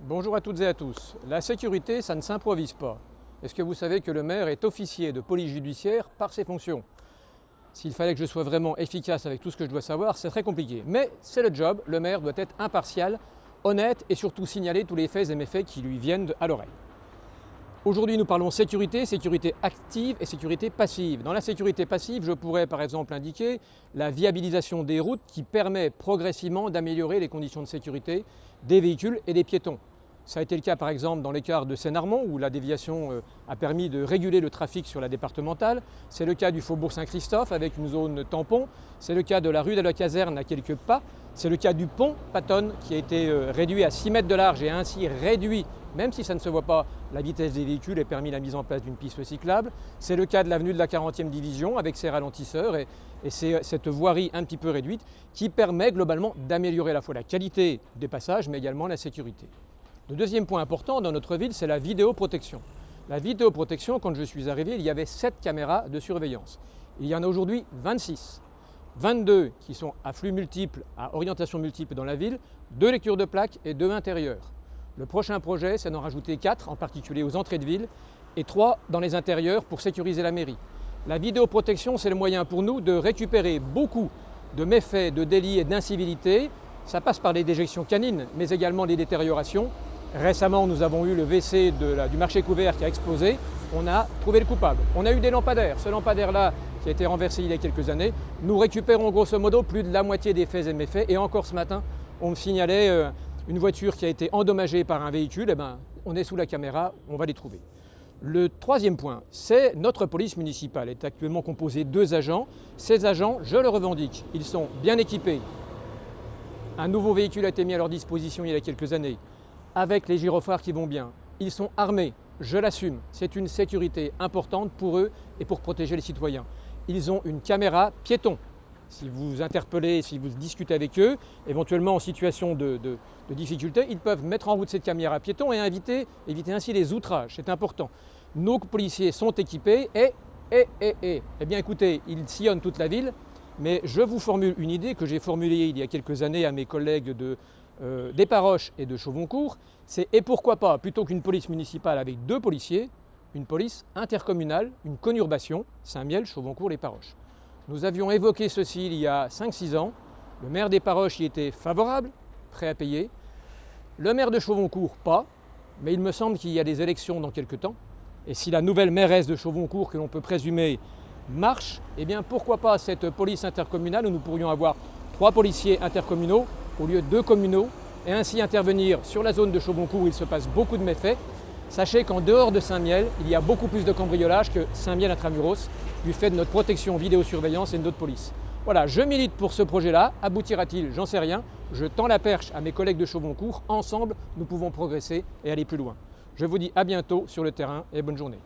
Bonjour à toutes et à tous. La sécurité, ça ne s'improvise pas. Est-ce que vous savez que le maire est officier de police judiciaire par ses fonctions? S'il fallait que je sois vraiment efficace avec tout ce que je dois savoir, c'est très compliqué. Mais c'est le job, le maire doit être impartial, honnête et surtout signaler tous les faits et méfaits qui lui viennent à l'oreille. Aujourd'hui, nous parlons sécurité, sécurité active et sécurité passive. Dans la sécurité passive, je pourrais par exemple indiquer la viabilisation des routes qui permet progressivement d'améliorer les conditions de sécurité des véhicules et des piétons. Ça a été le cas par exemple dans l'écart de Seine-Armand où la déviation a permis de réguler le trafic sur la départementale. C'est le cas du faubourg Saint-Christophe avec une zone tampon. C'est le cas de la rue de la Caserne à quelques pas. C'est le cas du pont Pattonne qui a été réduit à 6 mètres de large et ainsi réduit, même si ça ne se voit pas, la vitesse des véhicules et permis la mise en place d'une piste cyclable. C'est le cas de l'avenue de la 40e division avec ses ralentisseurs et c'est cette voirie un petit peu réduite qui permet globalement d'améliorer à la fois la qualité des passages mais également la sécurité. Le deuxième point important dans notre ville, c'est la vidéoprotection. La vidéoprotection, quand je suis arrivé, il y avait 7 caméras de surveillance. Il y en a aujourd'hui 26. 22 qui sont à flux multiples, à orientation multiple dans la ville, 2 lectures de plaques et 2 intérieurs. Le prochain projet, c'est d'en rajouter 4, en particulier aux entrées de ville, et 3 dans les intérieurs pour sécuriser la mairie. La vidéoprotection, c'est le moyen pour nous de récupérer beaucoup de méfaits, de délits et d'incivilités. Ça passe par les déjections canines, mais également les détériorations. Récemment, nous avons eu le WC du marché couvert qui a explosé. On a trouvé le coupable. On a eu des lampadaires. Ce lampadaire-là, qui a été renversé il y a quelques années, nous récupérons grosso modo plus de la moitié des faits et méfaits. Et encore ce matin, on me signalait une voiture qui a été endommagée par un véhicule. Eh bien, on est sous la caméra, on va les trouver. Le troisième point, c'est notre police municipale. Elle est actuellement composée de 2 agents. Ces agents, je le revendique, ils sont bien équipés. Un nouveau véhicule a été mis à leur disposition il y a quelques années, avec les gyrophares qui vont bien. Ils sont armés, je l'assume. C'est une sécurité importante pour eux et pour protéger les citoyens. Ils ont une caméra piéton. Si vous interpellez, si vous discutez avec eux, éventuellement en situation de difficulté, ils peuvent mettre en route cette caméra piéton et éviter ainsi les outrages. C'est important. Nos policiers sont équipés et eh bien écoutez, ils sillonnent toute la ville, mais je vous formule une idée que j'ai formulée il y a quelques années à mes collègues des Paroches et de Chauvoncourt, c'est et pourquoi pas, plutôt qu'une police municipale avec 2 policiers, une police intercommunale, une conurbation, Saint-Mihiel, Chauvoncourt, les Paroches. Nous avions évoqué ceci il y a 5-6 ans. Le maire des Paroches y était favorable, prêt à payer. Le maire de Chauvoncourt, pas. Mais il me semble qu'il y a des élections dans quelques temps. Et si la nouvelle mairesse de Chauvoncourt, que l'on peut présumer, marche, eh bien pourquoi pas cette police intercommunale où nous pourrions avoir 3 policiers intercommunaux au lieu de 2 communaux et ainsi intervenir sur la zone de Chauvoncourt où il se passe beaucoup de méfaits. Sachez qu'en dehors de Saint-Mihiel, il y a beaucoup plus de cambriolage que Saint-Mihiel intramuros du fait de notre protection vidéosurveillance et de notre police. Voilà, je milite pour ce projet-là. Aboutira-t-il? J'en sais rien. Je tends la perche à mes collègues de Chauvoncourt. Ensemble, nous pouvons progresser et aller plus loin. Je vous dis à bientôt sur le terrain et bonne journée.